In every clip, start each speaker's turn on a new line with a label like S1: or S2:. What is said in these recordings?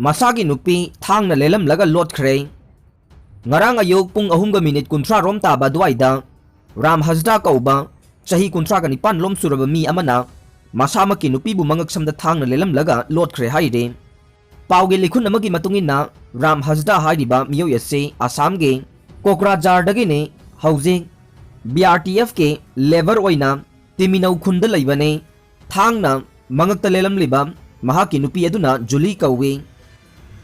S1: मसागी नुपी थांगना लेलमलगा लोटख्रे ngarang ayok pung ahumga minute kuntra rom taba duaida ram hasda kauba chahi kuntra ka nipan lom suraba mi amana masama ki nupi bu mangak samda thangna lelam laga lotkhre haide pauge likhun amagi matungina ram hasda haidiba miyo yase asam ge kokrajar dagi ne hauze BRTF ke lever oina timinau khunda leibane thangna mangak ta lelam liba mahaki nupi aduna juli kauwe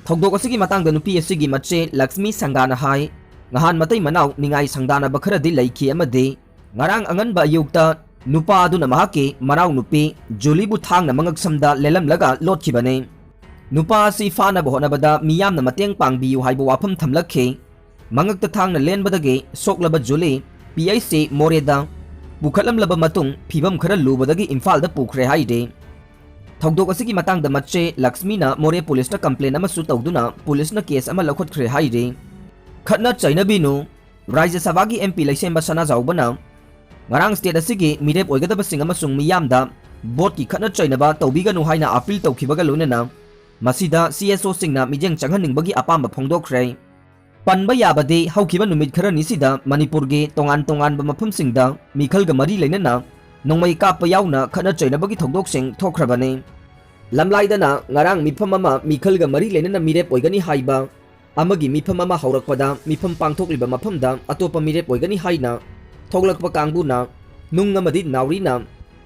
S1: थोगदोक असगी मतंग नुपी असगी मचे लक्ष्मी संगाना हाय nghan matai manau ningai sangdana bakhara di laiki amade ngarang angan ba yukta nupa aduna mahake marau nupi julibu thangna mangak samda lelam laga lotkhibane nupa si fana bohna bada miyam na mateng pangbiu haibo wafam thamlakhe mangak ta thangna len badage soklaba juli PIC moreda bukhalam laba matung phibam khara lubadagi imphal da pukhre haide थोगदोक असगी मतंग द मचे लक्ष्मी ना मोरे police ना complain अमा सु तौदुना police ना केस अमा लखोटख्रे हाइरे खतना चाइनाबिनु राज्य सभा की MP लैसेम Basna जाउबना ngarang state asigi mirep oigadaba singa masung miyamda board ki khana chainaba tawbiganu haina appeal tawkhibaga lunena masida CSO singna mijeng changhaningbagi apamba phongdokkhre panba yabade haukiba numit khara nisida manipur ge tongan tongan ba mafum singda mikhal ga mari leinana nongmai kappa yauna khana chainabagi thongdok sing thokhrabane lamlaidana ngarang mifam ama mikhal ga mari leinana mirep oigani haiba amagi mifam ama haurakpada mifam pangthokliba mafamda atopa mirep oigani haina thoglakpa kangbuna nung amadi naurina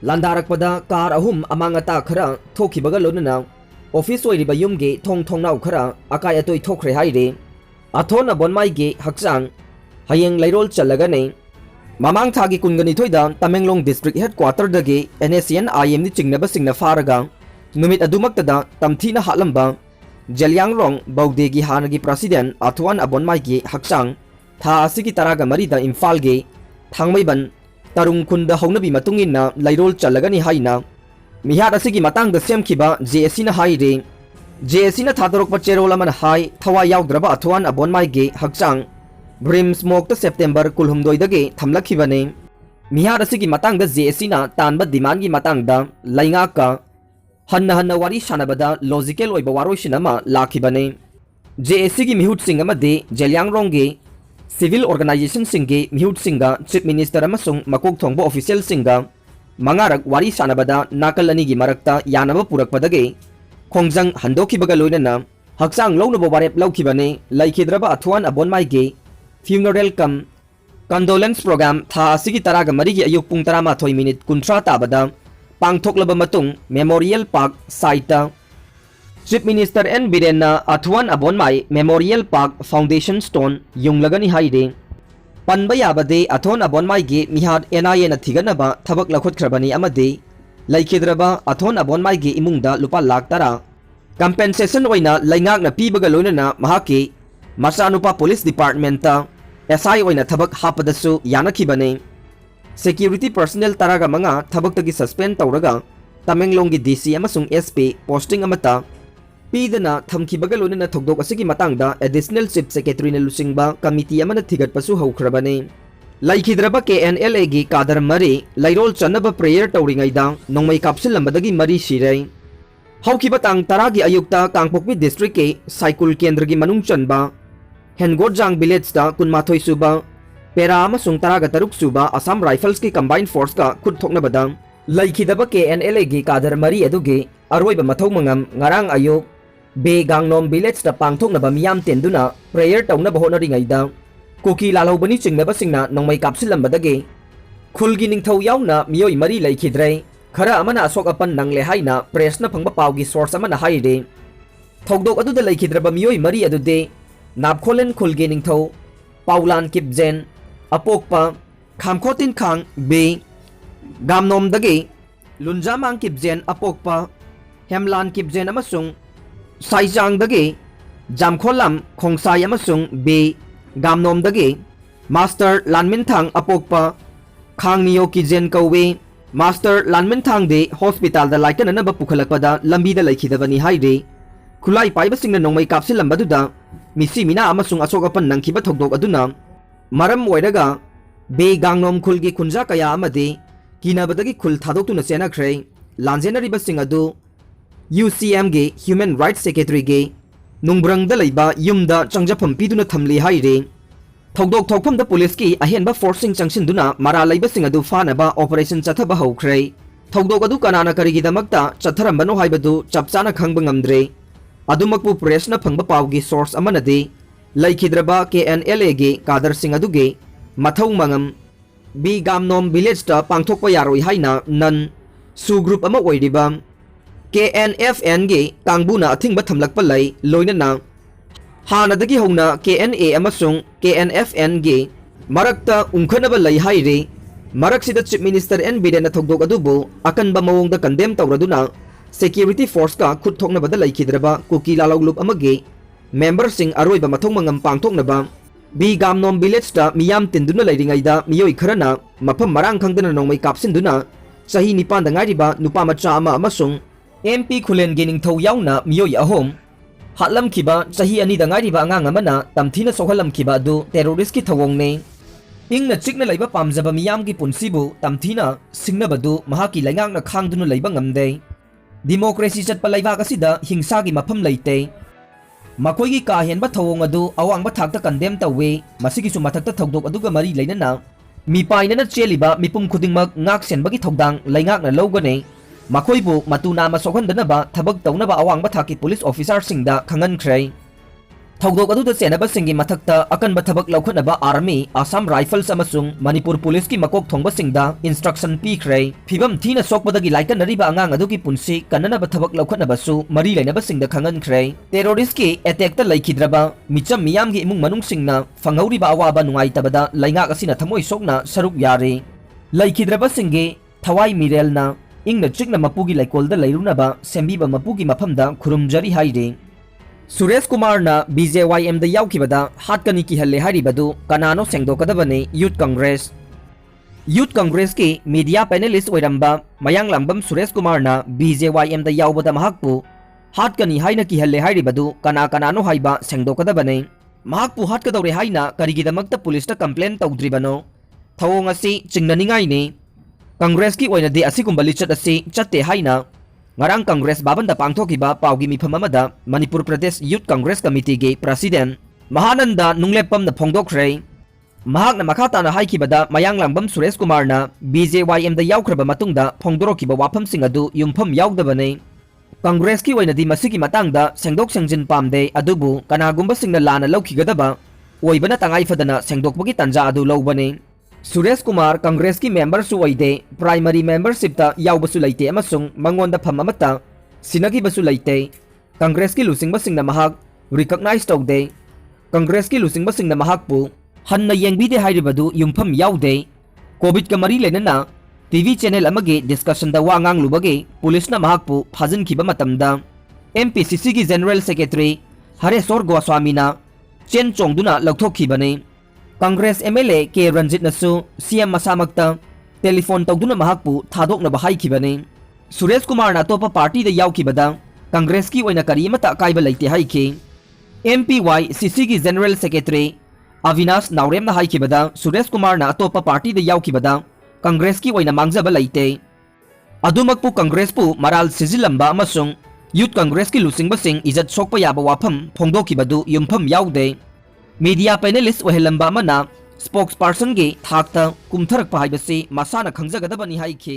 S1: landarakpada kar ahum amangata khara thokhibaga lonana office oiriba yumge thongnau khara akai atoi thokre haire athona bonmai ge hakchang hayeng lairol challagane mamang thagi kungani thoida Tamenglong district headquarter dage NACN IM ni chingnaba singna faraga numit adumaktada tamthina halamba Jelyangrong Baudegi hanagi president Athwan Abonmai ge hakchang tha asigi taraga marida Imphal ge thangmaiban tarung khunda haunabi matungina lairol challagani haina mihat asigi matang da semkhiba JSC na haire JSC na thadorokpa cherol amana hai thawa yaugdraba Athwan Abonmai ge hakchang Brim smoke ta September kulhumdoi dage thamlakhibane mihat asigi matang da JSC na tanba demand gi matang da lainga ka hanna wari shanabada logical oiba waroishinama lakhibane JSC gi mihut sing amade Jelyangrong ge civil organization singe mihut singa chief minister amasung makok thongbo official singa mangarak wari shanabada nakal ani gi marakta yanaba purakpadage khongjang handokibaga loinana hakchang lounabo warep laukhibane laikhidraba Athwan Abonmai ge funeral kam condolence program tha asigi taraga marigi ayuk pung 12 minute kuntra tabada pangthoklaba matung memorial park site Chief Minister N Birena Athwan Abonmai Memorial Park Foundation Stone yunglagani haide panba yabade Athwan Abonmai ge mihat NIA na thiganaba thabak lakhotkrabani amade laikhidraba Athwan Abonmai ge imungda lupa lakh tara compensation oina laingak na pibaga loinana mahake masanupa police department ta SI oina thabak hapadasu yanakhibane security personnel taraga manga thabak tagi suspend tawraga Tamenglong gi DC amasung SP posting amata pidana thamkhibaga lonena thokdok asigi matangda additional chief secretary na lusingba committee amana thigat pasu haukrabane laikhidraba KNLA gi kadar mari lairol chanaba prayer tawringaida nongmai kapsilambadagi mari sirai haukiba tang taragi ayukta Kangpokpi district ke cycle kendra gi manung chanba Hengorjang village da kunmathoi suba pera amasung taraga taruk suba Assam Rifles ki combined force ka khut thokna badang laikhidaba KNLA gi kadar mari aduge aroiba mathau mangam ngarang ayuk be gangnom village da pangthokna ba miyam tenduna prayer tawna bahona ringaida koki lalhobani chingnaba singna nongmai kapsilambadage khulgi ningthau yauna miyoi mari laikhidrai khara amana asok apan nangle haina press na phangba pawgi source amana haire thokdok aduda laikhidraba miyoi mari adude Napkholen khulge ningthau Paulan Kipjen apokpa Khamkhotin khang be gamnom dage Lunjamang Kipjen apokpa Hemlan Kipjen amasung Saijang dage Jamkholam Khongsai amasung be gamnom dage Master Lanminthang apokpa Khangniyo Kijen kauwe Master Lanminthang de hospital da laikana na ba pukhalakpada lambi da laikhidabani haire khulai paiba singna nongmai kapsilambaduda misi mina amasung asokapan nangkiba thokdok aduna maram oiraga be gangnom khulgi khunja kaya amade kinabadagi khul thadokuna senakhrei lanjenariba sing adu UCM ge Human Rights Secretary ge नुंग्रंगदा लैबा युमदा चंगजफम पीदुना थमली हाइरे थौदोक थौफमदा police की अहेनबा फोर्सिंग चंगसिंदुना मरा लैबसिंग अदु फानबा ऑपरेशन चथबा हौख्रे थौदोक अदु कनाना करिगिदमक्ता चथरंबनो हाइबदु चपचाना खंगबा ngamdre अदुमकपु प्रेसना फंगबा पावगी सोर्स अमनदि लैखिद्रबा KNLA गे कादर सिंह अदुगे मथौ मंगम बी गामनोम विलेज ता पांगथोकपा यारोइ हाइना नन सु ग्रुप अमा ओइरिबा KNFN गे कांगबुना अथिंगबा थमलकपा लै लोइनना हानदगी हौना KNA अमसुंग KNFN गे मरक्ता उंखनबा लै हाइरे मरक्सिदा चीफ मिनिस्टर N Biren थौदोक अदुबु अकनबा मवोंगदा कंडेम तौरदुना सिक्योरिटी फोर्स का खुद थोकनबदा लैखिद्रबा कुकी लालौलुप अमगे मेंबर सिंह अरोइबा मथौ मंगम पांगथोकनबा बी गामनोम विलेज ता मियाम तिंदुना लैरिंगाइदा मियोइ खरना मफम मरांग खंगदना नोंमै कापसिंदुना सही निपान दंगाइरिबा नुपा मचा अमा अमसुंग MP खुलेन गे निंगथौ याउना मियोइ अहोम हातलमखिबा सही अनि दंगाइरिबा अंगांग अमना तमथीना सोहलमखिबा अदु टेरोरिस्ट की थवोंगने इंगना चिकना लैबा पामजबा मियाम की पुनसिबु तमथीना सिंगनबदु महाकी लैंगांगना खांगदुना लैबा ngamde डेमोक्रेसी चटपा लैबाक असिदा हिंसा की मफम लैते मखोइगी का हेनबा थवोंग अदु अवांगबा थाकता कंडेम तवे मसिगिसु मथक्ता थौदोक अदुगा मरी लैनना मिपाइनना चेलिबा मिपुम खुदिंगमक ngak senbagi थौदांग लैंगाकना लौगने मखोइबु मतुनामा सोखनदनबा थबक तौनबा अवांगबा थाकी पुलिस ऑफिसर सिंगदा खंगनख्रै थौदोक अदुदा चेनबा सिंगी मथक्ता अकनबा थबक लौखनबा आर्मी आसाम राइफल्स अमसुंग मणिपुर पुलिस की मकोक थोंगबा सिंगदा इंस्ट्रक्शन पीख्रै फिबम थीना सोकपदगी लाइकनरिबा अंगांग अदुगी पुंसी कन्ननबा थबक लौखनबसु मरी लैनबा सिंगदा खंगनख्रै टेरोरिस्ट की अटैक ता लैखिद्रबा मिचम मियाम की इमुंग मनुंग सिंगना फंगौरिबा अवाबा नुंगाइतबदा लैंगाक असिना थमोइ सोकना सरुक यारे लैखिद्रबा सिंगे थवाई मिरेलना इंगना चिकना मपुगी लैकोलदा लैरुनबा सेंबीबा मपुगी मफमदा खुरुमजरी हाइरे सुरेश कुमार ना BJYM दा याउखिबदा हातकनी की हल्ले हारिबदु कनानो सेंगदोकदबने यूथ कांग्रेस की मीडिया पैनलिस्ट ओइरंबा मयांग लंबम सुरेश कुमार ना BJYM दा याउबदा महकपु हातकनी हाइना की हल्ले हारिबदु कनानो हाइबा सेंगदोकदबने महकपु हातकदौरे हाइना करिगिदमक्ता पुलिस ता कंप्लेन तौद्रिबनो थवोंग असि चिंगननिंगाइने कांग्रेस की ओइनदि असिगुंबा लिचत असि चत्ते हाइना ngarang कांग्रेस बाबन दा पांगथोकिबा पावगी मिफम अमदा मणिपुर प्रदेश यूथ कांग्रेस कमिटी के प्रेसिडेंट महानंदा नुंगलेपम न फोंगदोखरै महाकना मखाताना हाइखिबदा मयांग लंबम सुरेश कुमार ना BJYM दा याउखरबा मतुंगदा फोंगदोरखिबा वाफम सिंग अदु युमफम याउदबने कांग्रेस की ओइनदि मसिगी मतंगदा सेंगदोक सेंजिन पामदे अदुबु कनागुंबा सिंगना लाना लौखिगदबा ओइबना तंगाइफदना सेंगदोकबगी तंजा अदु लौबने सुरेश कुमार कांग्रेस की मेंबर सु ओइदे प्राइमरी मेंबरशिप ता याउबसु लैते अमसुंग मंगोंदा फम अमता सिनगी बसु लैते कांग्रेस की लुसिंगबा सिंगना महाक रिकॉग्नाइज तौदे कांग्रेस की लुसिंगबा सिंगना महाकपु हन्ना येंगबीदे हाइरिबदु युमफम याउदे कोविड का मरी लेनना टीवी चैनल अमगे डिस्कशन दा वा nganglubage पुलिसना महाकपु फाजिनखिबा मतमदा MPCC की जनरल सेक्रेटरी हरेश्वर गोस्वामीना चेन चोंगदुना लौथोखिबने कांग्रेस MLA के रंजित नसु CM मसामक्ता टेलीफोन तौदुना महाकपु थादोकनबा हाइखिबने सुरेश कुमार ना तोपा पार्टी दा याउखिबदा कांग्रेस की ओइना करीमता काइबा लैते हाइखि MPYCC की जनरल सेक्रेटरी अविनाश नावरेमना हाइखिबदा सुरेश कुमार ना तोपा पार्टी दा याउखिबदा कांग्रेस की ओइना मांगजबा लैते अदुमकपु कांग्रेस पु मराल सिजिलंबा अमसुंग यूथ कांग्रेस की लुसिंगबा सिंग इज्जत सोकपा याबा वाफम फोंगदोखिबदु युमफम याउदे मीडिया पैनलिस्ट ओहेलंबा मना स्पोक्सपर्सन के थाकता कुमथरक हाइबसे मसाना खंगजगदबनी हाइखि।